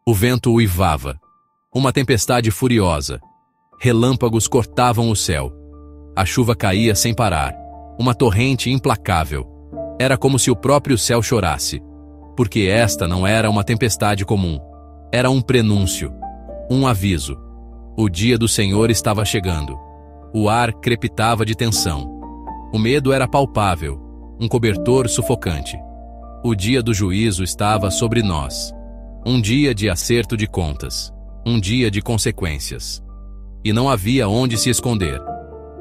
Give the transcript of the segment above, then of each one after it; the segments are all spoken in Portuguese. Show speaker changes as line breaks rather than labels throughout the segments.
O vento uivava. Uma tempestade furiosa. Relâmpagos cortavam o céu. A chuva caía sem parar. Uma torrente implacável. Era como se o próprio céu chorasse. Porque esta não era uma tempestade comum. Era um prenúncio. Um aviso. O dia do Senhor estava chegando. O ar crepitava de tensão. O medo era palpável. Um cobertor sufocante. O dia do juízo estava sobre nós. Um dia de acerto de contas. Um dia de consequências. E não havia onde se esconder.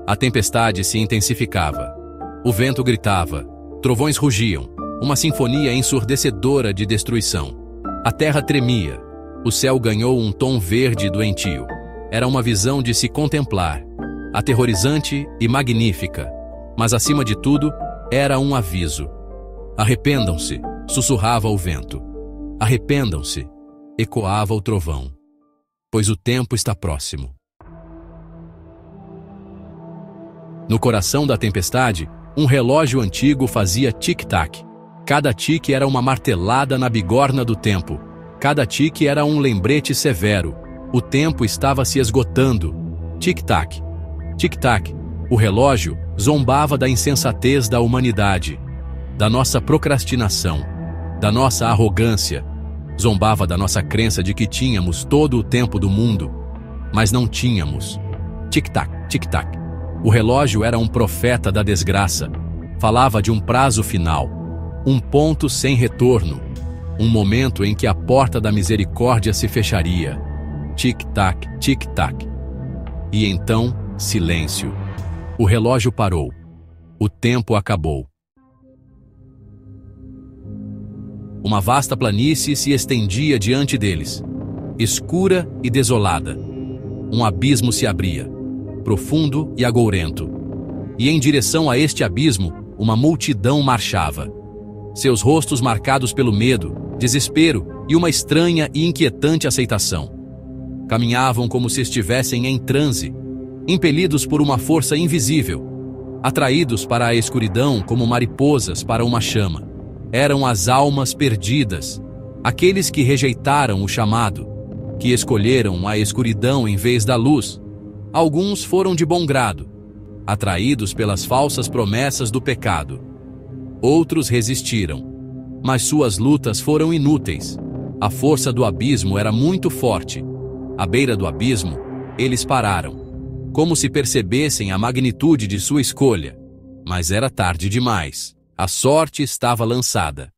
A tempestade se intensificava. O vento gritava. Trovões rugiam. Uma sinfonia ensurdecedora de destruição. A terra tremia. O céu ganhou um tom verde doentio. Era uma visão de se contemplar. Aterrorizante e magnífica. Mas acima de tudo, era um aviso. Arrependam-se, sussurrava o vento. Arrependam-se, ecoava o trovão. Pois o tempo está próximo. No coração da tempestade, um relógio antigo fazia tic-tac. Cada tique era uma martelada na bigorna do tempo. Cada tique era um lembrete severo. O tempo estava se esgotando. Tic-tac. Tic-tac. O relógio zombava da insensatez da humanidade, da nossa procrastinação, da nossa arrogância. Zombava da nossa crença de que tínhamos todo o tempo do mundo, mas não tínhamos. Tic-tac, tic-tac. O relógio era um profeta da desgraça. Falava de um prazo final, um ponto sem retorno, um momento em que a porta da misericórdia se fecharia. Tic-tac, tic-tac. E então, silêncio. O relógio parou. O tempo acabou. Uma vasta planície se estendia diante deles, escura e desolada. Um abismo se abria, profundo e agourento. E em direção a este abismo, uma multidão marchava. Seus rostos marcados pelo medo, desespero e uma estranha e inquietante aceitação. Caminhavam como se estivessem em transe, impelidos por uma força invisível, atraídos para a escuridão como mariposas para uma chama. Eram as almas perdidas, aqueles que rejeitaram o chamado, que escolheram a escuridão em vez da luz. Alguns foram de bom grado, atraídos pelas falsas promessas do pecado. Outros resistiram, mas suas lutas foram inúteis. A força do abismo era muito forte. À beira do abismo, eles pararam, como se percebessem a magnitude de sua escolha. Mas era tarde demais. A sorte estava lançada.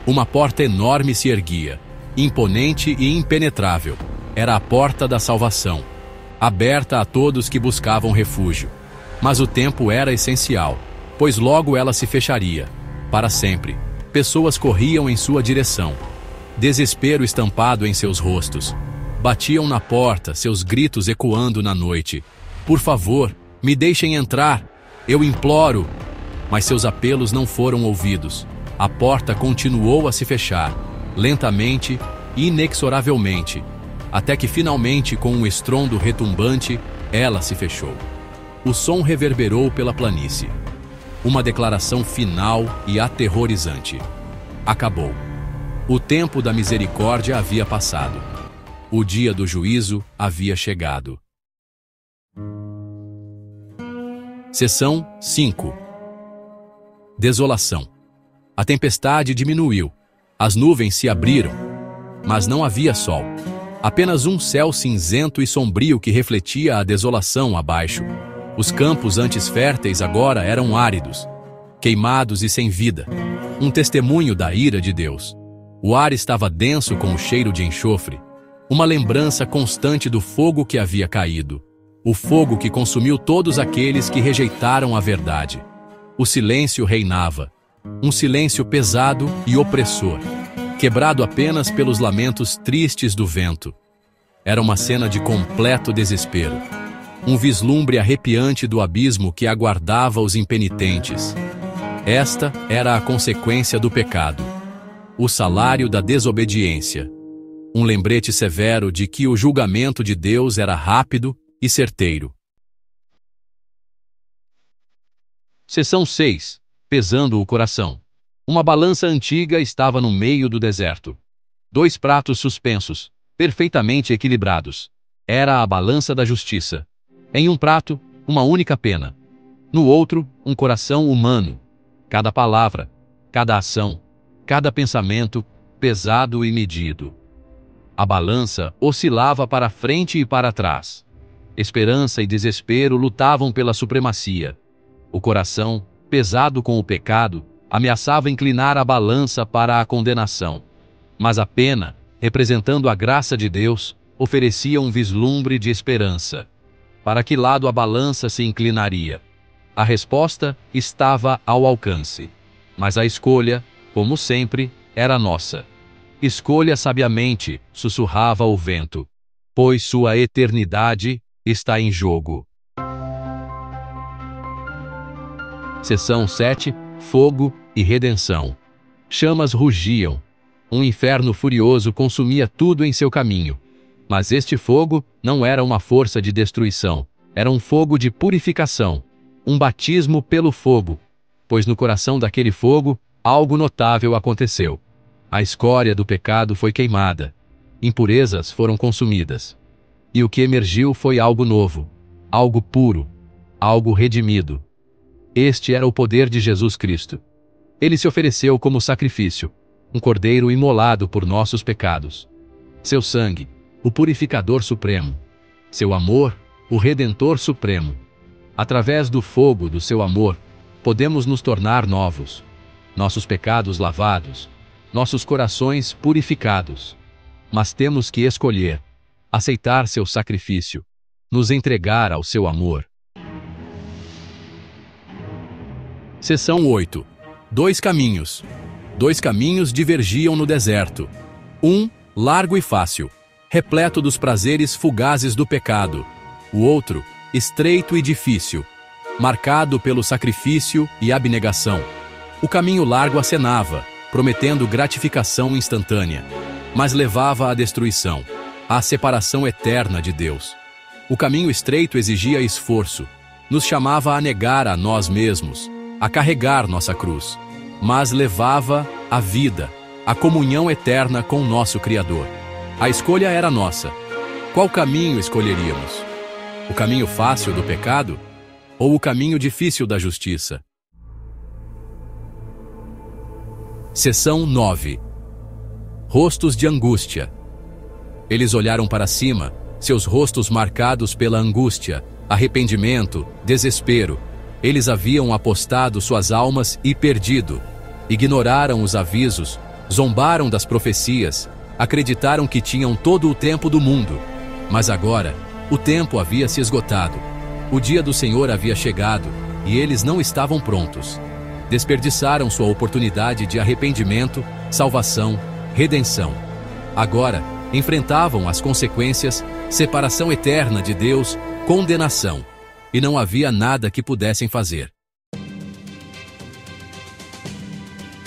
Uma porta enorme se erguia, imponente e impenetrável. Era a porta da salvação, aberta a todos que buscavam refúgio. Mas o tempo era essencial, pois logo ela se fecharia, para sempre. Pessoas corriam em sua direção, desespero estampado em seus rostos. Batiam na porta, seus gritos ecoando na noite. Por favor, me deixem entrar, eu imploro. Mas seus apelos não foram ouvidos. A porta continuou a se fechar, lentamente, inexoravelmente, até que finalmente, com um estrondo retumbante, ela se fechou. O som reverberou pela planície. Uma declaração final e aterrorizante. Acabou. O tempo da misericórdia havia passado. O dia do juízo havia chegado. Seção 5. Desolação. A tempestade diminuiu. As nuvens se abriram, mas não havia sol. Apenas um céu cinzento e sombrio que refletia a desolação abaixo. Os campos antes férteis agora eram áridos, queimados e sem vida. Um testemunho da ira de Deus. O ar estava denso com o cheiro de enxofre. Uma lembrança constante do fogo que havia caído. O fogo que consumiu todos aqueles que rejeitaram a verdade. O silêncio reinava. Um silêncio pesado e opressor, quebrado apenas pelos lamentos tristes do vento. Era uma cena de completo desespero. Um vislumbre arrepiante do abismo que aguardava os impenitentes. Esta era a consequência do pecado. O salário da desobediência. Um lembrete severo de que o julgamento de Deus era rápido e certeiro. Seção 6. Pesando o coração. Uma balança antiga estava no meio do deserto. Dois pratos suspensos, perfeitamente equilibrados. Era a balança da justiça. Em um prato, uma única pena. No outro, um coração humano. Cada palavra, cada ação, cada pensamento, pesado e medido. A balança oscilava para frente e para trás. Esperança e desespero lutavam pela supremacia. O coração, pesado com o pecado, ameaçava inclinar a balança para a condenação. Mas a pena, representando a graça de Deus, oferecia um vislumbre de esperança. Para que lado a balança se inclinaria? A resposta estava ao alcance. Mas a escolha, como sempre, era nossa. Escolha sabiamente, sussurrava o vento, pois sua eternidade está em jogo. Seção 7. Fogo e redenção. Chamas rugiam. Um inferno furioso consumia tudo em seu caminho. Mas este fogo não era uma força de destruição, era um fogo de purificação, um batismo pelo fogo, pois no coração daquele fogo algo notável aconteceu. A escória do pecado foi queimada, impurezas foram consumidas. E o que emergiu foi algo novo, algo puro, algo redimido. Este era o poder de Jesus Cristo. Ele se ofereceu como sacrifício, um cordeiro imolado por nossos pecados. Seu sangue, o purificador supremo. Seu amor, o redentor supremo. Através do fogo do seu amor, podemos nos tornar novos. Nossos pecados lavados, nossos corações purificados. Mas temos que escolher, aceitar seu sacrifício, nos entregar ao seu amor. Seção 8. Dois caminhos. Dois caminhos divergiam no deserto. Um, largo e fácil, repleto dos prazeres fugazes do pecado. O outro, estreito e difícil, marcado pelo sacrifício e abnegação. O caminho largo acenava, prometendo gratificação instantânea, mas levava à destruição, à separação eterna de Deus. O caminho estreito exigia esforço, nos chamava a negar a nós mesmos, a carregar nossa cruz, mas levava à vida, à comunhão eterna com o nosso Criador. A escolha era nossa. Qual caminho escolheríamos? O caminho fácil do pecado ou o caminho difícil da justiça? Seção 9. Rostos de angústia. Eles olharam para cima, seus rostos marcados pela angústia, arrependimento, desespero. Eles haviam apostado suas almas e perdido. Ignoraram os avisos, zombaram das profecias, acreditaram que tinham todo o tempo do mundo. Mas agora, o tempo havia se esgotado. O dia do Senhor havia chegado e eles não estavam prontos. Desperdiçaram sua oportunidade de arrependimento, salvação, redenção. Agora, enfrentavam as consequências, separação eterna de Deus, condenação. E não havia nada que pudessem fazer.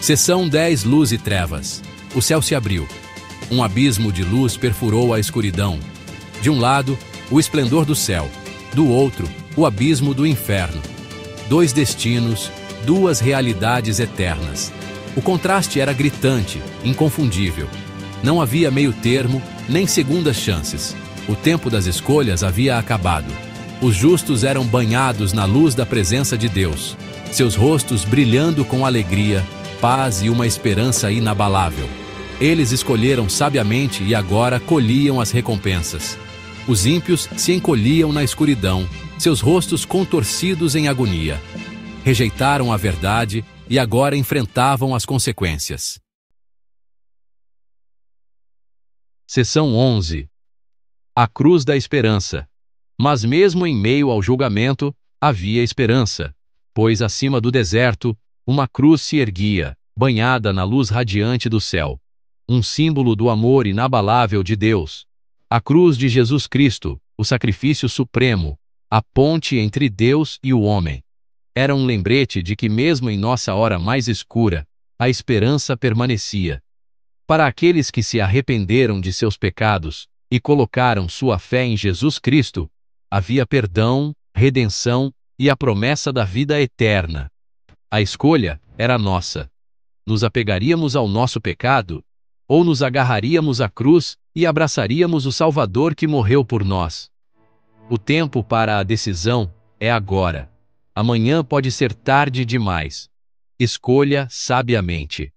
Seção 10. Luz e trevas. O céu se abriu. Um abismo de luz perfurou a escuridão. De um lado, o esplendor do céu. Do outro, o abismo do inferno. Dois destinos, duas realidades eternas. O contraste era gritante, inconfundível. Não havia meio termo, nem segundas chances. O tempo das escolhas havia acabado. Os justos eram banhados na luz da presença de Deus, seus rostos brilhando com alegria, paz e uma esperança inabalável. Eles escolheram sabiamente e agora colhiam as recompensas. Os ímpios se encolhiam na escuridão, seus rostos contorcidos em agonia. Rejeitaram a verdade e agora enfrentavam as consequências. Seção 11. A cruz da esperança. Mas mesmo em meio ao julgamento, havia esperança, pois acima do deserto, uma cruz se erguia, banhada na luz radiante do céu. Um símbolo do amor inabalável de Deus. A cruz de Jesus Cristo, o sacrifício supremo, a ponte entre Deus e o homem. Era um lembrete de que mesmo em nossa hora mais escura, a esperança permanecia. Para aqueles que se arrependeram de seus pecados e colocaram sua fé em Jesus Cristo, havia perdão, redenção e a promessa da vida eterna. A escolha era nossa. Nos apegaríamos ao nosso pecado? Ou nos agarraríamos à cruz e abraçaríamos o Salvador que morreu por nós? O tempo para a decisão é agora. Amanhã pode ser tarde demais. Escolha sabiamente.